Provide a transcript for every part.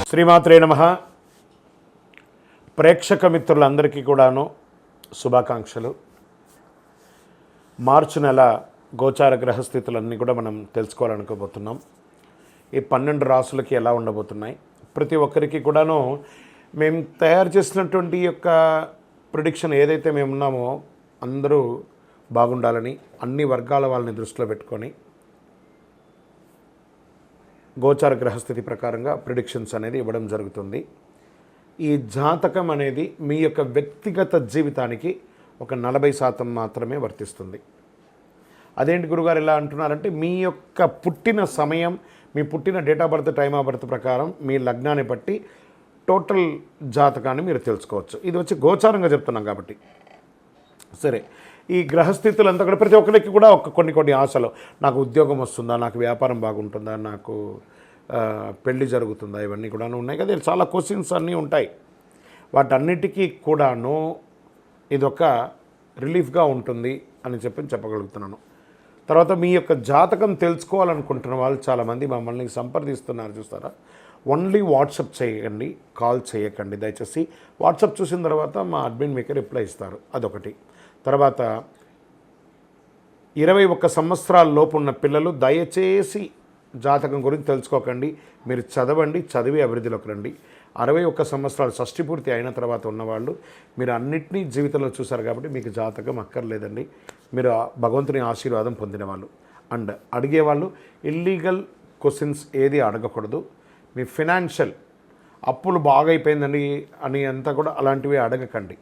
శ్రీమాత్రే నమః. ప్రేక్షక మిత్రులందరికీ కూడాను శుభాకాంక్షలు. మార్చి నెల గోచార గ్రహస్థితులన్నీ కూడా మనం తెలుసుకోవాలనుకోబోతున్నాం. ఈ 12 రాసులకి ఎలా ఉండబోతున్నాయి, ప్రతి ఒక్కరికి కూడాను మేము తయారు చేసినటువంటి యొక్క ప్రిడిక్షన్ ఏదైతే మేము ఉన్నామో అందరూ బాగుండాలని అన్ని వర్గాల వాళ్ళని దృష్టిలో పెట్టుకొని గోచార గ్రహస్థితి ప్రకారంగా ప్రిడిక్షన్స్ అనేది ఇవ్వడం జరుగుతుంది. ఈ జాతకం అనేది మీ యొక్క వ్యక్తిగత జీవితానికి ఒక 40% మాత్రమే వర్తిస్తుంది. అదేంటి గురుగారు ఇలా అంటున్నారంటే, మీ యొక్క పుట్టిన సమయం, మీ పుట్టిన date of birth, time of birth ప్రకారం మీ లగ్నాన్ని బట్టి టోటల్ జాతకాన్ని మీరు తెలుసుకోవచ్చు. ఇది వచ్చి గోచారంగా చెప్తున్నాం కాబట్టి. సరే, ఈ గ్రహస్థితులంతా కూడా ప్రతి ఒక్కరికి కూడా కొన్ని ఆశలు, నాకు ఉద్యోగం వస్తుందా, నాకు వ్యాపారం బాగుంటుందా, నాకు పెళ్ళి జరుగుతుందా, ఇవన్నీ కూడా ఉన్నాయి కదా. చాలా క్వశ్చన్స్ అన్నీ ఉంటాయి. వాటన్నిటికీ కూడాను ఇదొక రిలీఫ్గా ఉంటుంది అని చెప్పగలుగుతున్నాను. తర్వాత మీ యొక్క జాతకం తెలుసుకోవాలనుకుంటున్న వాళ్ళు చాలామంది మమ్మల్ని సంప్రదిస్తున్నారు, చూస్తారా. ఓన్లీ వాట్సాప్ చేయకండి, కాల్ చేయకండి దయచేసి. వాట్సాప్ చూసిన తర్వాత మా అడ్మిన్ మీకు రిప్లై ఇస్తారు, అదొకటి. తర్వాత 21 సంవత్సరాల లోపు ఉన్న పిల్లలు దయచేసి జాతకం గురించి తెలుసుకోకండి. మీరు చదవండి, చదివి అభివృద్ధిలోకి రండి. 61 సంవత్సరాలు షష్ఠి పూర్తి అయిన తర్వాత ఉన్నవాళ్ళు మీరు అన్నిటినీ జీవితంలో చూశారు కాబట్టి మీకు జాతకం అక్కర్లేదండి. మీరు భగవంతుని ఆశీర్వాదం పొందిన వాళ్ళు. అండ్ అడిగేవాళ్ళు ఇల్లీగల్ క్వశ్చన్స్ ఏది అడగకూడదు. మీ ఫినాన్షియల్ అప్పులు బాగా అయిపోయిందండి అని అంతా కూడా అలాంటివి అడగకండి.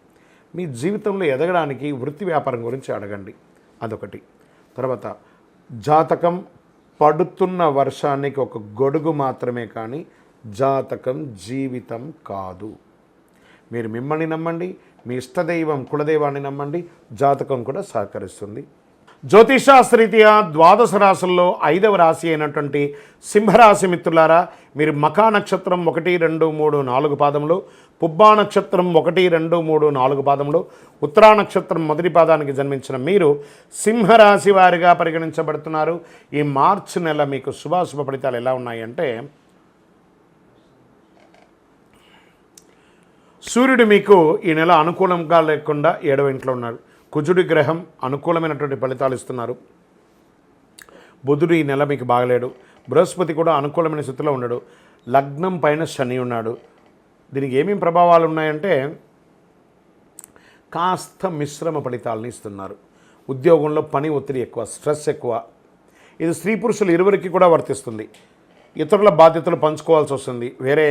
మీ జీవితంలో ఎదగడానికి వృత్తి వ్యాపారం గురించి అడగండి, అదొకటి. తర్వాత జాతకం పడుతున్న వర్షానికి ఒక గొడుగు మాత్రమే, కానీ జాతకం జీవితం కాదు. మీరు మిమ్మల్ని నమ్మండి, మీ ఇష్టదైవం కులదైవాన్ని నమ్మండి, జాతకం కూడా సహకరిస్తుంది. జ్యోతిషాస్త్రరీత్యా 12 రాశుల్లో 5వ రాశి అయినటువంటి సింహరాశి మిత్రులారా, మీరు మఖా నక్షత్రం 1, 2, 3, 4 పాదములు, పుబ్బా నక్షత్రం 1, 2, 3, 4 పాదములు, ఉత్తరా నక్షత్రం మొదటి పాదానికి జన్మించిన మీరు సింహరాశి వారిగా పరిగణించబడుతున్నారు. ఈ మార్చి నెల మీకు శుభాశుభ ఫలితాలు ఎలా ఉన్నాయంటే, సూర్యుడు మీకు ఈ నెల అనుకూలంగా లేకుండా 7వ ఇంట్లో ఉన్నారు. కుజుడి గ్రహం అనుకూలమైనటువంటి ఫలితాలు ఇస్తున్నారు. బుధుడు ఈ నెల మీకు బాగలేడు. బృహస్పతి కూడా అనుకూలమైన స్థితిలో ఉండడు. లగ్నం పైన శని ఉన్నాడు. దీనికి ఏమేమి ప్రభావాలు ఉన్నాయంటే, కాస్త మిశ్రమ ఫలితాలని ఇస్తున్నారు. ఉద్యోగంలో పని ఒత్తిడి ఎక్కువ, స్ట్రెస్ ఎక్కువ. ఇది స్త్రీ పురుషులు ఇరువురికి కూడా వర్తిస్తుంది. ఇతరుల బాధ్యతలు పంచుకోవాల్సి వస్తుంది, వేరే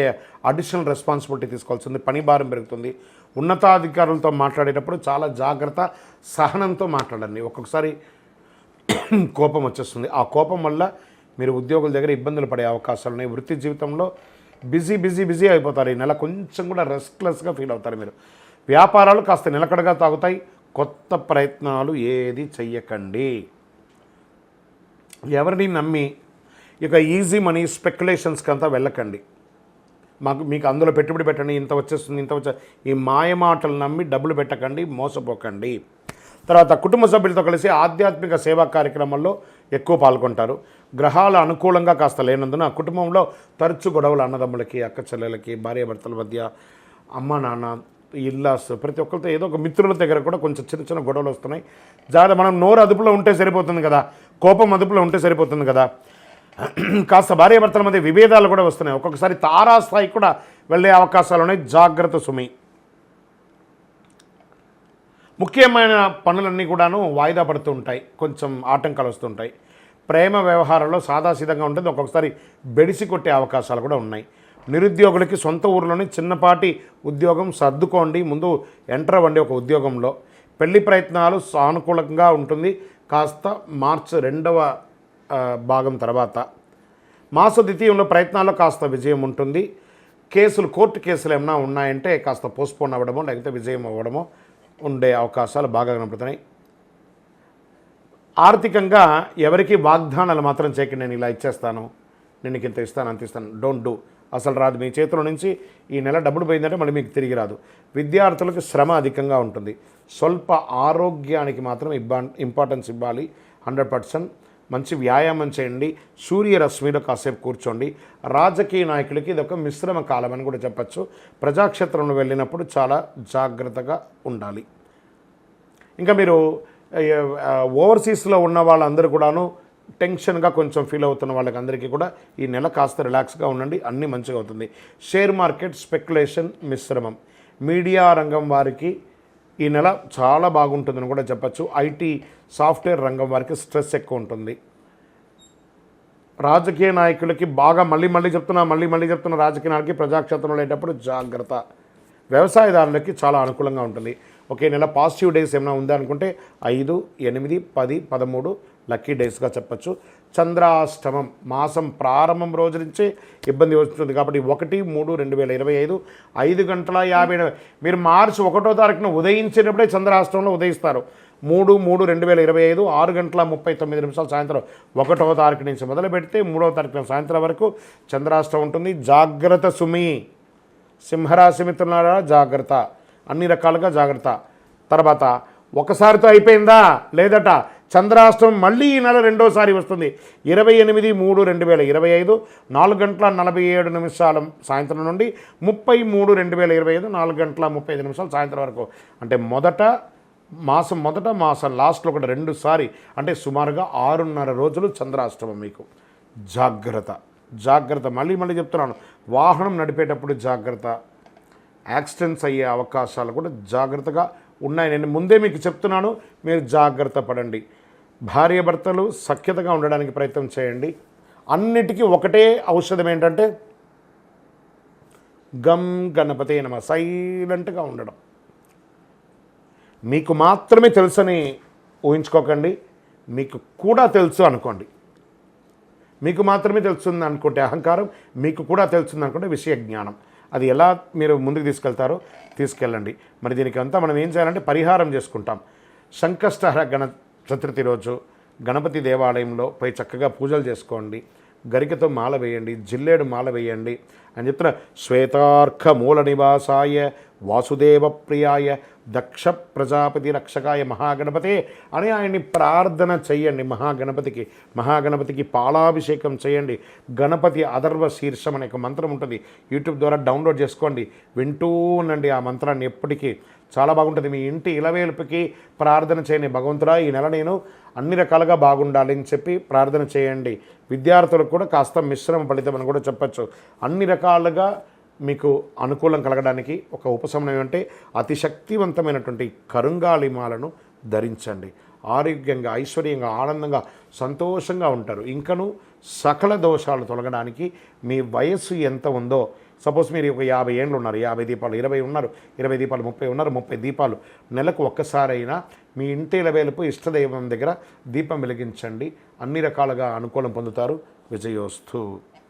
అడిషనల్ రెస్పాన్సిబిలిటీ తీసుకోవాల్సి ఉంది, పని భారం పెరుగుతుంది. ఉన్నతాధికారులతో మాట్లాడేటప్పుడు చాలా జాగ్రత్త, సహనంతో మాట్లాడండి. ఒక్కొక్కసారి కోపం వచ్చేస్తుంది. ఆ కోపం వల్ల మీరు ఉద్యోగుల దగ్గర ఇబ్బందులు పడే అవకాశాలు ఉన్నాయి. వృత్తి జీవితంలో బిజీ అయిపోతారు. ఈ నెల కొంచెం కూడా రెస్ట్లెస్గా ఫీల్ అవుతారు మీరు. వ్యాపారాలు కాస్త నిలకడగా తాగుతాయి. కొత్త ప్రయత్నాలు ఏది చెయ్యకండి. ఎవరిని నమ్మి ఇక ఈజీ మనీ స్పెక్యులేషన్స్కి అంతా వెళ్ళకండి. మీకు అందులో పెట్టుబడి పెట్టండి, ఇంత వచ్చేస్తుంది, ఈ మాయమాటలు నమ్మి డబ్బులు పెట్టకండి, మోసపోకండి. తర్వాత కుటుంబ సభ్యులతో కలిసి ఆధ్యాత్మిక సేవా కార్యక్రమాల్లో ఎక్కువ పాల్గొంటారు. గ్రహాలు అనుకూలంగా కాస్త లేనందున కుటుంబంలో తరచు గొడవలు, అన్నదమ్ములకి, అక్క చెల్లెలకి, భార్యాభర్తల మధ్య, అమ్మ నాన్న, ఇల్లాస్, ప్రతి ఒక్కరితో ఏదో ఒక మిత్రుల దగ్గర కూడా కొంచెం చిన్న గొడవలు వస్తున్నాయి. జాగ్రత్త. మనం నోరు అదుపులో ఉంటే సరిపోతుంది కదా, కోపం అదుపులో ఉంటే సరిపోతుంది కదా. కాస్త భార్యాభర్తల మధ్య విభేదాలు కూడా వస్తున్నాయి. ఒక్కొక్కసారి తారాస్థాయికి కూడా వెళ్ళే అవకాశాలు ఉన్నాయి. జాగ్రత్త సుమి. ముఖ్యమైన పనులన్నీ కూడాను వాయిదా పడుతూ ఉంటాయి, కొంచెం ఆటంకాలు వస్తుంటాయి. ప్రేమ వ్యవహారంలో సాదాసీదంగా ఉంటుంది, ఒక్కొక్కసారి బెడిసి కొట్టే అవకాశాలు కూడా ఉన్నాయి. నిరుద్యోగులకి సొంత ఊరిలోని చిన్నపాటి ఉద్యోగం సర్దుకోండి, ముందు ఎంటర్ అవ్వండి ఒక ఉద్యోగంలో. పెళ్లి ప్రయత్నాలు సానుకూలంగా ఉంటుంది కాస్త మార్చి 2వ భాగం తర్వాత. మాస ద్వితీయంలో ప్రయత్నాల్లో కాస్త విజయం ఉంటుంది. కోర్టు కేసులు ఏమైనా ఉన్నాయంటే కాస్త పోస్ట్పోన్ అవ్వడమో లేకపోతే విజయం అవ్వడమో ఉండే అవకాశాలు బాగా కనపడుతున్నాయి. ఆర్థికంగా ఎవరికి వాగ్దానాలు మాత్రం చేయకండి. నేను ఇలా ఇచ్చేస్తాను, నేను ఇంత ఇస్తాను, అంత ఇస్తాను. Don't do. అసలు రాదు. మీ చేతిలో నుంచి ఈ నెల డబ్బులు పోయిందంటే మళ్ళీ మీకు తిరిగి రాదు. విద్యార్థులకు శ్రమ అధికంగా ఉంటుంది. స్వల్ప ఆరోగ్యానికి మాత్రం ఇంపార్టెన్స్ ఇవ్వాలి 100%. మంచి వ్యాయామం చేయండి, సూర్యరశ్మిలో కాసేపు కూర్చోండి. రాజకీయ నాయకులకి ఇది ఒక మిశ్రమ కాలం అని కూడా చెప్పచ్చు. ప్రజాక్షేత్రంలో వెళ్ళినప్పుడు చాలా జాగ్రత్తగా ఉండాలి. ఇంకా మీరు ఓవర్సీస్లో ఉన్న వాళ్ళందరూ కూడాను టెన్షన్గా కొంచెం ఫీల్ అవుతున్న వాళ్ళకి అందరికీ కూడా ఈ నెల కాస్త రిలాక్స్గా ఉండండి, అన్నీ మంచిగా అవుతుంది. షేర్ మార్కెట్ స్పెక్యులేషన్ మిశ్రమం. మీడియా రంగం వారికి ఈ నెల చాలా బాగుంటుందని కూడా చెప్పచ్చు. ఐటీ సాఫ్ట్వేర్ రంగం వారికి స్ట్రెస్ ఎక్కువ ఉంటుంది. రాజకీయ నాయకులకి బాగా మళ్ళీ చెప్తున్నా రాజకీయ నాయకులకి ప్రజాక్షేత్రంలో వెళ్ళేటప్పుడు జాగ్రత్త. వ్యవసాయదారులకి చాలా అనుకూలంగా ఉంటుంది. ఒకే నెల పాజిటివ్ డేస్ ఏమైనా ఉందా అనుకుంటే 5, 8, 10, 13 లక్కీ డేస్గా చెప్పచ్చు. చంద్రాష్టమం మాసం ప్రారంభం రోజు నుంచే ఇబ్బంది వస్తుంది కాబట్టి 1-3-2025 5:50 మీరు మార్చి 1వ తారీఖున ఉదయించేటప్పుడే చంద్రాష్టమంలో ఉదయిస్తారు. 3-3-2025 6:39 సాయంత్రం 1వ తారీఖు నుంచి మొదలు పెడితే 3వ తారీఖున సాయంత్రం వరకు చంద్రాష్టమం ఉంటుంది. జాగ్రత్త సుమి. సింహరాశి మిత్రులారా జాగ్రత్త, అన్ని రకాలుగా జాగ్రత్త. తర్వాత ఒకసారితో అయిపోయిందా లేదట, చంద్రాష్టమం మళ్ళీ ఈ నెల రెండోసారి వస్తుంది. 28-3-2025 4:47 సాయంత్రం నుండి 30-3-2025 4:35 సాయంత్రం వరకు. అంటే మాసం లాస్ట్లో కూడా 2 సారి, అంటే సుమారుగా 6.5 రోజులు చంద్రాష్టమం మీకు. జాగ్రత్త. మళ్ళీ చెప్తున్నాను, వాహనం నడిపేటప్పుడు జాగ్రత్త. యాక్సిడెంట్స్ అయ్యే అవకాశాలు కూడా జాగ్రత్తగా ఉన్నాయి. నేను ముందే మీకు చెప్తున్నాను, మీరు జాగ్రత్త పడండి. భార్యాభర్తలు సఖ్యతగా ఉండడానికి ప్రయత్నం చేయండి. అన్నిటికీ ఒకటే ఔషధం ఏంటంటే గం గణపతే నమః, సైలెంట్గా ఉండడం. మీకు మాత్రమే తెలుసని ఊహించుకోకండి, మీకు కూడా తెలుసు అనుకోండి. మీకు మాత్రమే తెలుస్తుంది అనుకుంటే అహంకారం, మీకు కూడా తెలుస్తుంది అనుకుంటే విషయ జ్ఞానం. అది ఎలా మీరు ముందుకు తీసుకెళ్ళండి. మరి దీనికి అంతా మనం ఏం చేయాలంటే పరిహారం చేసుకుంటాం. సంకష్టహర చతుర్థి రోజు గణపతి దేవాలయంలో పోయి చక్కగా పూజలు చేసుకోండి. గరికతో మాల వేయండి, జిల్లేడు మాల వేయండి అని చెప్తున్న. శ్వేతార్క మూల నివాసాయ వాసుదేవ ప్రియాయ దక్ష ప్రజాపతి రక్షకాయ మహాగణపతే అని ఆయన్ని ప్రార్థన చెయ్యండి. మహాగణపతికి పాలాభిషేకం చేయండి. గణపతి అథర్వ శీర్షం అనే ఒక మంత్రం ఉంటుంది, యూట్యూబ్ ద్వారా డౌన్లోడ్ చేసుకోండి, వింటూ ఉండండి ఆ మంత్రాన్ని ఎప్పటికీ. చాలా బాగుంటుంది. మీ ఇంటి ఇలవేల్పుకి ప్రార్థన చేయండి. భగవంతుడా ఈ నెల నేను అన్ని రకాలుగా బాగుండాలి అని చెప్పి ప్రార్థన చేయండి. విద్యార్థులకు కూడా కాస్త మిశ్రమ ఫలితం అని కూడా చెప్పచ్చు. అన్ని రకాలుగా మీకు అనుకూలం కలగడానికి ఒక ఉపశమనం అంటే అతి శక్తివంతమైనటువంటి కరుంగాళిమాలను ధరించండి. ఆరోగ్యంగా, ఐశ్వర్యంగా, ఆనందంగా, సంతోషంగా ఉంటారు. ఇంకను సకల దోషాలు తొలగడానికి మీ వయస్సు ఎంత ఉందో, సపోజ్ మీరు ఒక 50 ఏళ్ళు ఉన్నారు, 50 దీపాలు, 20 ఉన్నారు, 20 దీపాలు, 30 ఉన్నారు, 30 దీపాలు, నెలకు ఒక్కసారైనా మీ ఇంటి ఇలవేలుపు ఇష్టదైవం దగ్గర దీపం వెలిగించండి. అన్ని రకాలుగా అనుకూలం పొందుతారు. విజయోస్తు.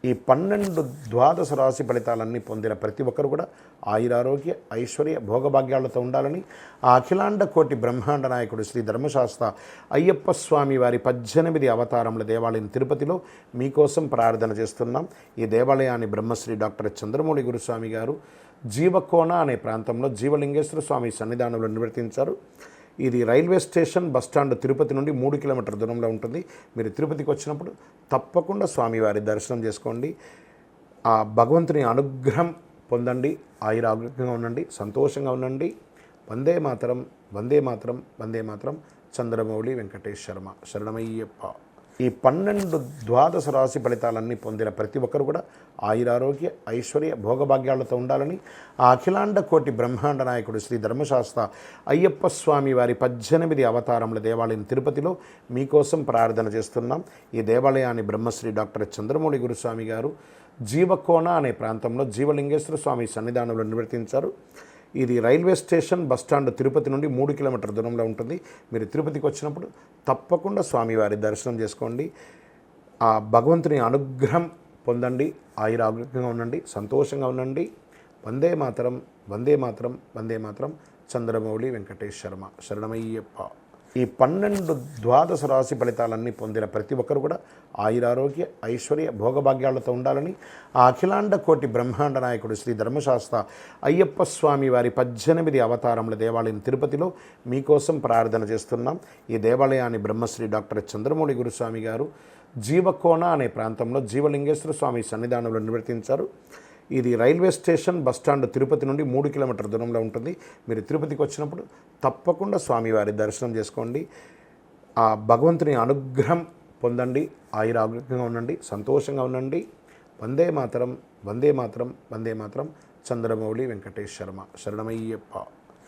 ఈ 12 రాశి ఫలితాలన్నీ పొందిన ప్రతి ఒక్కరు కూడా ఆయురారోగ్య ఐశ్వర్య భోగభాగ్యాలతో ఉండాలని ఆ అఖిలాండ కోటి బ్రహ్మాండ నాయకుడు శ్రీ ధర్మశాస్త్ర అయ్యప్ప స్వామి వారి 18 అవతారముల దేవాలయం తిరుపతిలో మీకోసం ప్రార్థన చేస్తున్నాం. ఈ దేవాలయాన్ని బ్రహ్మశ్రీ డాక్టర్ చంద్రమౌళి గురుస్వామి గారు జీవకోన అనే ప్రాంతంలో జీవలింగేశ్వర స్వామి సన్నిధానంలో నిర్వర్తించారు. ఇది రైల్వే స్టేషన్ బస్టాండ్ తిరుపతి నుండి 3 కిలోమీటర్ల దూరంలో ఉంటుంది. మీరు తిరుపతికి వచ్చినప్పుడు తప్పకుండా స్వామివారి దర్శనం చేసుకోండి. ఆ భగవంతుని అనుగ్రహం పొందండి. ఆయురారోగ్యంగా ఉండండి, సంతోషంగా ఉండండి. వందే మాతరం, వందే మాతరం, వందే మాతరం. చంద్రమౌళి వెంకటేష్ శర్మ. శరణమయ్యప్ప. ఈ 12 రాశి ఫలితాలన్నీ పొందిన ప్రతి ఒక్కరు కూడా ఆయురారోగ్య ఐశ్వర్య భోగభాగ్యాలతో ఉండాలని ఆ అఖిలాండ కోటి బ్రహ్మాండ నాయకుడు శ్రీ ధర్మశాస్త్ర అయ్యప్ప స్వామి వారి 18 అవతారముల దేవాలయం తిరుపతిలో మీకోసం ప్రార్థన చేస్తున్నాం. ఈ దేవాలయాన్ని బ్రహ్మశ్రీ డాక్టర్ చంద్రమౌళి గురుస్వామి గారు జీవకోన అనే ప్రాంతంలో జీవలింగేశ్వర స్వామి సన్నిధానంలో నిర్వర్తించారు. ఇది రైల్వే స్టేషన్ బస్టాండ్ తిరుపతి నుండి 3 కిలోమీటర్ల దూరంలో ఉంటుంది. మీరు తిరుపతికి వచ్చినప్పుడు తప్పకుండా స్వామివారి దర్శనం చేసుకోండి. ఆ భగవంతుని అనుగ్రహం పొందండి. ఆయురారోగ్యంగా ఉండండి, సంతోషంగా ఉండండి. వందే మాతరం, వందే మాతరం, వందే మాతరం. చంద్రమౌళి వెంకటేష్ శర్మ. శరణమయ్యప్ప. ఈ 12 ద్వాదశ రాశి ఫలితాలన్నీ పొందిన ప్రతి ఒక్కరు కూడా ఆయురారోగ్య ఐశ్వర్య భోగభాగ్యాలతో ఉండాలని ఆ అఖిలాండ కోటి బ్రహ్మాండ నాయకుడు శ్రీ ధర్మశాస్త్ర అయ్యప్ప స్వామి వారి 18 అవతారముల దేవాలయం తిరుపతిలో మీకోసం ప్రార్థన చేస్తున్నాం. ఈ దేవాలయాన్ని బ్రహ్మశ్రీ డాక్టర్ చంద్రమౌళి గురుస్వామి గారు జీవకోన అనే ప్రాంతంలో జీవలింగేశ్వర స్వామి సన్నిధానంలో నిర్వర్తించారు. ఇది రైల్వే స్టేషన్ బస్టాండ్ తిరుపతి నుండి 3 కిలోమీటర్ల దూరంలో ఉంటుంది. మీరు తిరుపతికి వచ్చినప్పుడు తప్పకుండా స్వామివారి దర్శనం చేసుకోండి. ఆ భగవంతుని అనుగ్రహం పొందండి. ఆయురారోగ్యంగా ఉండండి, సంతోషంగా ఉండండి. వందే మాతరం, వందే మాతరం, వందే మాతరం. చంద్రమౌళి వెంకటేష్ శర్మ. శరణమయ్యప్ప.